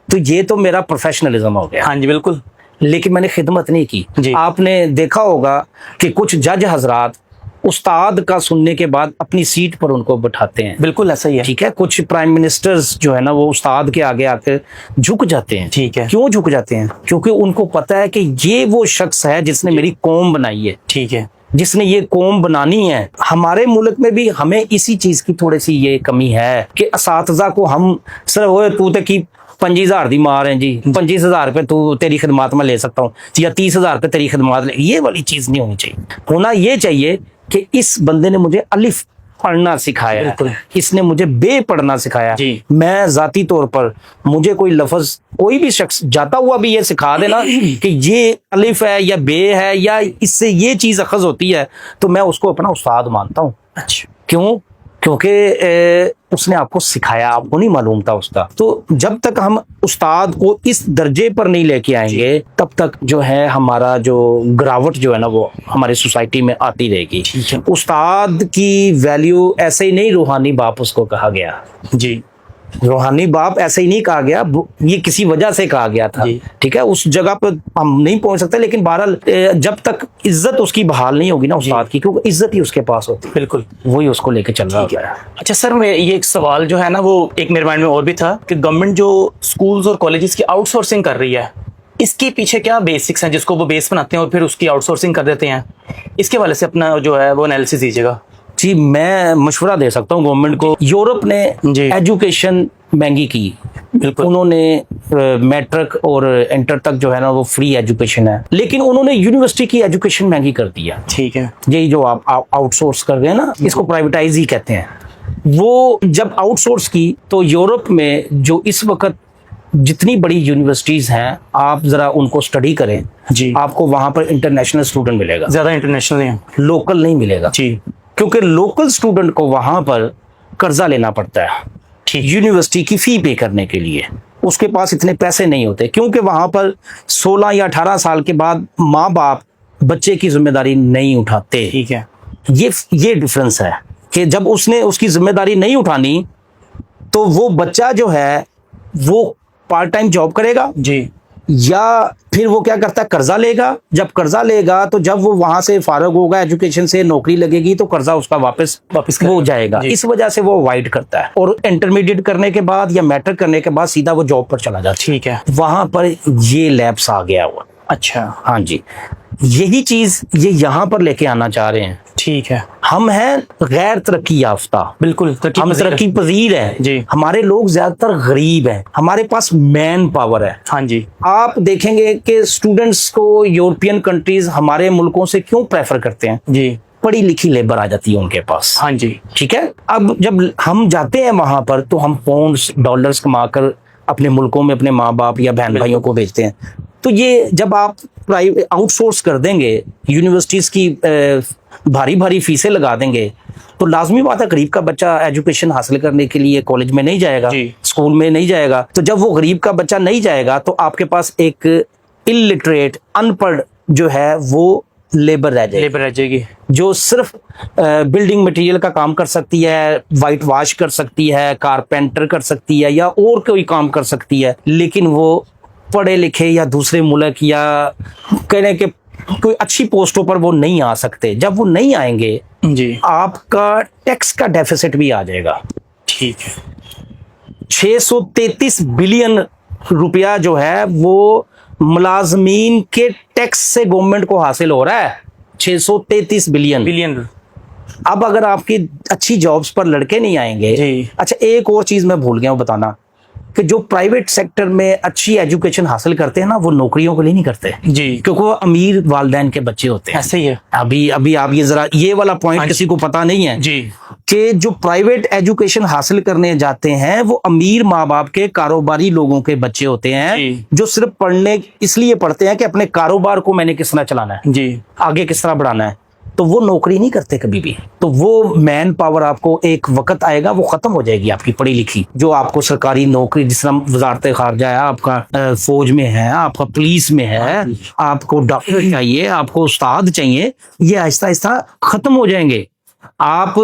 تو یہ تو میرا پروفیشنلزم ہو گیا. بالکل. لیکن میں نے خدمت نہیں کی. آپ نے دیکھا ہوگا کہ کچھ جج حضرات استاد کا سننے کے بعد اپنی سیٹ پر ان کو بٹھاتے ہیں. بالکل ایسا ہی ہے. ٹھیک ہے. کچھ پرائم منسٹرز جو ہے نا وہ استاد کے آگے آ کے جھک جاتے ہیں. ٹھیک ہے. کیوں جھک جاتے ہیں؟ کیونکہ ان کو پتا ہے کہ یہ وہ شخص ہے جس نے میری قوم بنائی ہے. ٹھیک ہے. جس نے یہ قوم بنانی ہے. ہمارے ملک میں بھی ہمیں اسی چیز کی تھوڑی سی یہ کمی ہے کہ اساتذہ کو ہم صرف ہوئے تو تے کی 25,000 دی مار ہیں جی, 25,000 روپے تو تیری خدمات میں لے سکتا ہوں یا 30,000 روپے تیری خدمات لے. یہ والی چیز نہیں ہونی چاہیے. ہونا یہ چاہیے کہ اس بندے نے مجھے الف پڑھنا سکھایا, اس نے مجھے بے پڑھنا سکھایا. میں ذاتی طور پر مجھے کوئی لفظ کوئی بھی شخص جاتا ہوا بھی یہ سکھا دینا کہ یہ الف ہے یا بے ہے یا اس سے یہ چیز اخذ ہوتی ہے تو میں اس کو اپنا استاد مانتا ہوں. اچھا, کیوں؟ کیونکہ اس نے آپ کو سکھایا, آپ کو نہیں معلوم تھا اس کا. تو جب تک ہم استاد کو اس درجے پر نہیں لے کے آئیں گے تب تک جو ہے ہمارا جو گراوٹ جو ہے نا وہ ہمارے سوسائٹی میں آتی رہے گی. استاد کی ویلیو ایسے ہی نہیں روحانی باپ اس کو کہا گیا. جی, روحانی باپ ایسے ہی نہیں کہا گیا, یہ کسی وجہ سے کہا گیا تھا. ٹھیک ہے, اس جگہ پہ ہم نہیں پہنچ سکتے, لیکن بہرحال جب تک عزت اس کی بحال نہیں ہوگی نا استاد کی, کیونکہ عزت ہی اس کے پاس ہوتی ہے, بالکل وہی اس کو لے کے چل رہا ہوتا ہے. اچھا سر, میں یہ ایک سوال جو ہے نا وہ ایک میرے مائنڈ میں اور بھی تھا کہ گورنمنٹ جو اسکولز اور کالجز کی آؤٹ سورسنگ کر رہی ہے, اس کے پیچھے کیا بیسکس ہیں جس کو وہ بیس بناتے ہیں اور پھر اس کی آؤٹ سورسنگ کر دیتے ہیں؟ اس کے حوالے سے اپنا جو ہے وہ انالیسس دیجیے گا. جی, میں مشورہ دے سکتا ہوں گورنمنٹ کو. یورپ نے ایجوکیشن مہنگی کی, انہوں نے میٹرک اور انٹر تک جو ہے نا وہ فری ایجوکیشن ہے, لیکن انہوں نے یونیورسٹی کی ایجوکیشن مہنگی کر دیا. ٹھیک ہے, یہی جو آپ آؤٹ سورس کر رہے ہیں نا, اس کو پرائیویٹائز ہی کہتے ہیں. وہ جب آؤٹ سورس کی تو یورپ میں جو اس وقت جتنی بڑی یونیورسٹیز ہیں آپ ذرا ان کو اسٹڈی کریں, جی آپ کو وہاں پر انٹرنیشنل اسٹوڈنٹ ملے گا, زیادہ انٹرنیشنل ہیں, لوکل نہیں ملے گا. جی, کیونکہ لوکل اسٹوڈنٹ کو وہاں پر قرضہ لینا پڑتا ہے یونیورسٹی کی فی پے کرنے کے لیے. اس کے پاس اتنے پیسے نہیں ہوتے, کیونکہ وہاں پر 16 یا 18 سال کے بعد ماں باپ بچے کی ذمہ داری نہیں اٹھاتے. ٹھیک ہے, یہ ڈفرنس ہے کہ جب اس نے اس کی ذمہ داری نہیں اٹھانی تو وہ بچہ جو ہے وہ پارٹ ٹائم جاب کرے گا, جی, یا پھر وہ کیا کرتا ہے قرضہ لے گا. جب قرضہ لے گا تو جب وہ وہاں سے فارغ ہوگا ایجوکیشن سے, نوکری لگے گی تو قرضہ اس کا واپس ہو جائے گا. اس وجہ سے وہ اوائڈ کرتا ہے, اور انٹرمیڈیٹ کرنے کے بعد یا میٹرک کرنے کے بعد سیدھا وہ جاب پر چلا جاتا ہے. ٹھیک ہے, وہاں پر یہ لیپس آ گیا ہوا. اچھا, ہاں جی, یہی چیز یہ یہاں پر لے کے آنا چاہ رہے ہیں. ٹھیک ہے, ہم ہیں غیر ترقی یافتہ, بالکل ہم ترقی پذیر ہیں. جی, ہمارے لوگ زیادہ تر غریب ہیں, ہمارے پاس مین پاور ہے. ہاں جی, آپ دیکھیں گے کہ اسٹوڈنٹس کو یورپین کنٹریز ہمارے ملکوں سے کیوں پریفر کرتے ہیں؟ جی, پڑھی لکھی لیبر آ جاتی ہے ان کے پاس. ہاں جی, ٹھیک ہے. اب جب ہم جاتے ہیں وہاں پر تو ہم پاؤنڈز ڈالرز کما کر اپنے ملکوں میں اپنے ماں باپ یا بہن بھائیوں کو بھیجتے ہیں. تو یہ جب آپ آؤٹ سورس کر دیں گے, یونیورسٹیز کی بھاری بھاری فیسیں لگا دیں گے, تو لازمی بات ہے غریب کا بچہ ایجوکیشن حاصل کرنے کے لیے کالج میں نہیں جائے گا, اسکول میں نہیں جائے گا. تو جب وہ غریب کا بچہ نہیں جائے گا تو آپ کے پاس ایک الٹریٹ ان پڑھ جو ہے وہ لیبر رہ جائے گی, جو صرف بلڈنگ مٹیریل کا کام کر سکتی ہے, وائٹ واش کر سکتی ہے, کارپینٹر کر سکتی ہے, یا اور کوئی کام کر سکتی ہے, لیکن وہ پڑھے لکھے یا دوسرے ملک یا کہنے کے کوئی اچھی پوسٹوں پر وہ نہیں آ سکتے. جب وہ نہیں آئیں گے جی, آپ کا ٹیکس کا ڈیفیسٹ بھی آ جائے گا. ٹھیک ہے, 633 بلین روپیہ جو ہے وہ ملازمین کے ٹیکس سے گورنمنٹ کو حاصل ہو رہا ہے. 633 بلین. اب اگر آپ کی اچھی جابز پر لڑکے نہیں آئیں گے. اچھا, ایک اور چیز میں بھول گیا ہوں بتانا کہ جو پرائیویٹ سیکٹر میں اچھی ایجوکیشن حاصل کرتے ہیں نا وہ نوکریوں کے لیے نہیں کرتے, جی, کیونکہ وہ امیر والدین کے بچے ہوتے ہیں. ایسے ہی ہے. ابھی آپ یہ ذرا یہ والا پوائنٹ کسی کو پتا نہیں ہے, جی, کہ جو پرائیویٹ ایجوکیشن حاصل کرنے جاتے ہیں وہ امیر ماں باپ کے کاروباری لوگوں کے بچے ہوتے ہیں, جو صرف پڑھنے اس لیے پڑھتے ہیں کہ اپنے کاروبار کو میں نے کس طرح چلانا ہے, جی, آگے کس طرح بڑھانا ہے. تو وہ نوکری نہیں کرتے کبھی بھی. تو وہ مین پاور آپ کو ایک وقت آئے گا وہ ختم ہو جائے گی آپ کی پڑھی لکھی, جو آپ کو سرکاری نوکری جس طرح وزارت خارجہ ہے, آپ کا فوج میں ہے, آپ کا پولیس میں ہے, آپ کو ڈاکٹر چاہیے, آپ کو استاد چاہیے, یہ آہستہ آہستہ ختم ہو جائیں گے. آپ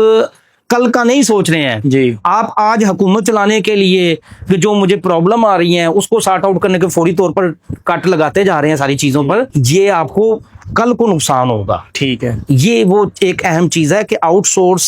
کل کا نہیں سوچ رہے ہیں, جی, آپ آج حکومت چلانے کے لیے جو مجھے پرابلم آ رہی ہیں اس کو سارٹ آؤٹ کرنے کے فوری طور پر کٹ لگاتے جا رہے ہیں ساری چیزوں پر, یہ آپ کو کل کو نقصان ہوگا. ٹھیک ہے, یہ وہ ایک اہم چیز ہے کہ آؤٹ سورس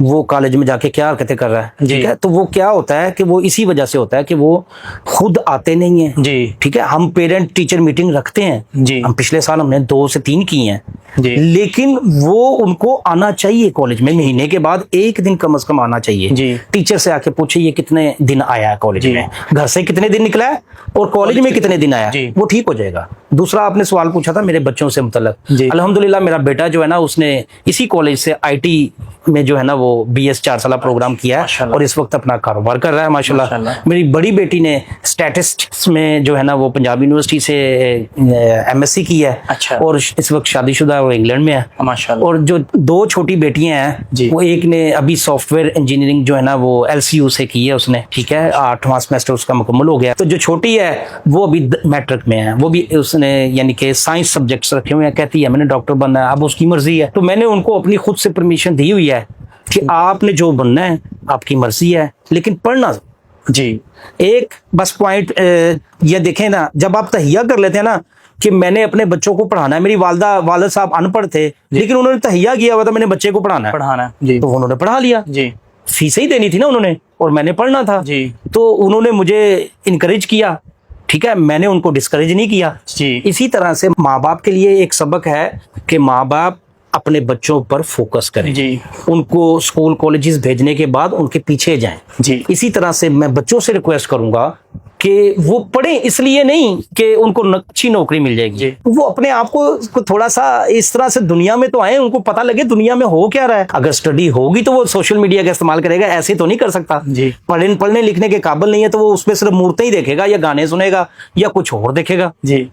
وہ کالج میں جا کے کیا حرکتیں کر رہا ہے, جی. ٹھیک ہے, تو وہ کیا ہوتا ہے کہ وہ اسی وجہ سے ہوتا ہے کہ وہ خود آتے نہیں ہیں. جی ٹھیک ہے, ہم پیرنٹ ٹیچر میٹنگ رکھتے ہیں, جی ہم پچھلے سال ہم نے 2 سے 3 کی ہیں, جی لیکن وہ ان کو آنا چاہیے کالج میں, مہینے کے بعد 1 دن کم از کم آنا چاہیے. جی ٹیچر سے آ کے پوچھے یہ کتنے دن آیا ہے کالج جی. میں, گھر سے کتنے دن نکلا ہے اور کالج میں کتنے دن آیا, جی. وہ ٹھیک ہو جائے گا. دوسرا آپ نے سوال پوچھا تھا میرے بچوں سے متعلق. جی. الحمدللہ میرا بیٹا جو ہے نا اس نے اسی کالج سے IT میں جو ہے نا وہ BS 4 سالہ پروگرام کیا ہے اور اس وقت اپنا کاروبار کر رہا ہے ماشاءاللہ. میری بڑی بیٹی نے اسٹیٹسٹکس میں جو ہے نا وہ پنجاب یونیورسٹی سے MSc کی ہے اور اس وقت شادی شدہ ہے, وہ انگلینڈ میں ہے ماشاءاللہ. اور جو 2 چھوٹی بیٹیاں ہیں وہ ایک نے ابھی سافٹ ویئر انجینئرنگ جو ہے نا وہ LCU سے کی ہے اس نے, ٹھیک ہے, 8واں سیمسٹر اس کا مکمل ہو گیا. تو جو چھوٹی ہے وہ ابھی میٹرک میں ہے, وہ بھی اس نے یعنی کہ سائنس سبجیکٹس رکھے ہوئے ہیں, کہتی ہے میں نے ڈاکٹر بننا ہے, اب اس کی مرضی ہے. تو میں نے ان کو اپنی خود سے پرمیشن دی ہوئی ہے کہ آپ نے جو بننا ہے آپ کی مرضی ہے, لیکن پڑھنا. جی ایک بس پوائنٹ یہ دیکھیں نا, جب آپ تہیہ کر لیتے ہیں نا کہ میں نے اپنے بچوں کو پڑھانا ہے, میری والد صاحب ان پڑھ تھے لیکن انہوں نے تہیہ کیا ہوا تھا میں نے بچے کو پڑھانا ہے, جی تو انہوں نے پڑھا لیا. جی فیسیں ہی دینی تھی نا انہوں نے اور میں نے پڑھنا تھا. جی تو انہوں نے مجھے انکریج کیا, ٹھیک ہے, میں نے ان کو ڈسکریج نہیں کیا. جی اسی طرح سے ماں باپ کے لیے ایک سبق ہے کہ ماں باپ اپنے بچوں پر فوکس کریں, جی ان کو اسکول کالجز بھیجنے کے بعد ان کے پیچھے جائیں. جی اسی طرح سے میں بچوں سے ریکویسٹ کروں گا کہ وہ پڑھیں, اس لیے نہیں کہ ان کو اچھی نوکری مل جائے گی, جی. وہ اپنے آپ کو تھوڑا سا اس طرح سے دنیا میں تو آئیں, ان کو پتہ لگے دنیا میں ہو کیا رہا ہے. اگر اسٹڈی ہوگی تو وہ سوشل میڈیا کا استعمال کرے گا, ایسے تو نہیں کر سکتا. جی پڑھنے لکھنے کے قابل نہیں ہے تو وہ اس میں صرف مورتیں ہی دیکھے گا یا گانے سنے گا یا کچھ اور دیکھے گا. جی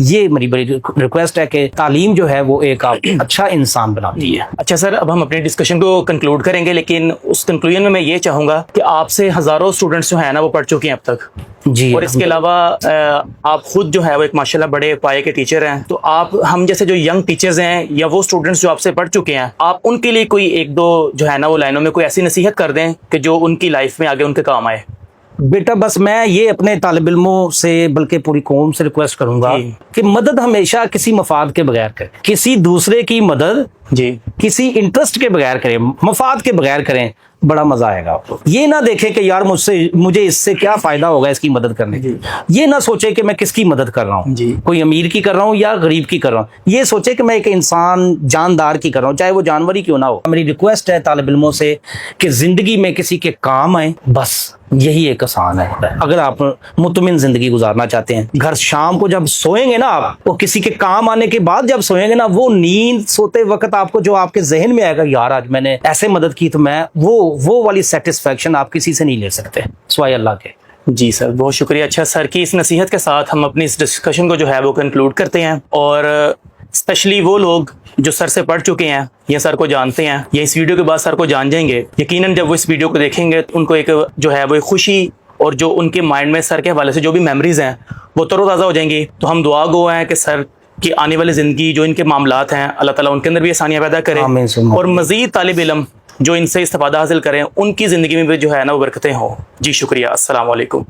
یہ میری بڑی ریکویسٹ ہے کہ تعلیم جو ہے وہ ایک اچھا انسان بناتی ہے. اچھا سر, اب ہم اپنی ڈسکشن کو کنکلوڈ کریں گے, لیکن اس کنکلوژن میں یہ چاہوں گا کہ آپ سے ہزاروں اسٹوڈنٹس جو ہیں نا وہ پڑھ چکے ہیں اب تک, جی, اور اس کے علاوہ آپ خود جو ہے وہ ایک ماشاءاللہ بڑے پائے کے ٹیچر ہیں. تو آپ ہم جیسے جو ینگ ٹیچرز ہیں یا وہ اسٹوڈنٹس جو آپ سے پڑھ چکے ہیں, آپ ان کے لیے کوئی 1-2 جو ہے نا وہ لائنوں میں کوئی ایسی نصیحت کر دیں کہ جو ان کی لائف میں آگے ان کے کام آئے. بیٹا بس میں یہ اپنے طالب علموں سے بلکہ پوری قوم سے ریکویسٹ کروں گا کہ مدد ہمیشہ کسی مفاد کے بغیر کریں, کسی دوسرے کی مدد جی کسی انٹرسٹ کے بغیر کریں, مفاد کے بغیر کریں, بڑا مزہ آئے گا آپ کو. یہ نہ دیکھیں کہ یار مجھے اس سے کیا فائدہ ہوگا اس کی مدد کرنے کی, یہ نہ سوچے کہ میں کس کی مدد کر رہا ہوں, کوئی امیر کی کر رہا ہوں یا غریب کی کر رہا ہوں, یہ سوچے کہ میں ایک انسان جاندار کی کر رہا ہوں, چاہے وہ جانور ہی کیوں نہ ہو. میری ریکویسٹ ہے طالب علموں سے کہ زندگی میں کسی کے کام آئیں, بس یہی ایک آسان ہے. اگر آپ مطمئن زندگی گزارنا چاہتے ہیں, گھر شام کو جب سوئیں گے نا آپ, وہ کسی کے کام آنے کے بعد جب سوئیں گے نا, وہ نیند سوتے وقت آپ کو جو آپ کے ذہن میں آئے گا یار آج میں نے ایسے مدد کی, تو میں وہ والی سیٹسفیکشن آپ کسی سے نہیں لے سکتے سوائے اللہ کے. جی سر, بہت شکریہ. اچھا سر کی اس نصیحت کے ساتھ ہم اپنی اس ڈسکشن کو جو ہے وہ کنکلوڈ کرتے ہیں, اور اسپیشلی وہ لوگ جو سر سے پڑھ چکے ہیں یا سر کو جانتے ہیں یا اس ویڈیو کے بعد سر کو جان جائیں گے, یقیناً جب وہ اس ویڈیو کو دیکھیں گے ان کو ایک جو ہے وہ خوشی اور جو ان کے مائنڈ میں سر کے حوالے سے جو بھی میموریز ہیں وہ تر و تازہ ہو جائیں گی. تو ہم دعا گو ہیں کہ سر کی آنے والی زندگی جو ان کے معاملات ہیں اللہ تعالیٰ ان کے اندر بھی آسانیاں پیدا کرے, اور مزید طالب علم جو ان سے استفادہ حاصل کریں ان کی زندگی میں بھی جو ہے نا وہ برکتیں ہوں. جی شکریہ, السلام علیکم.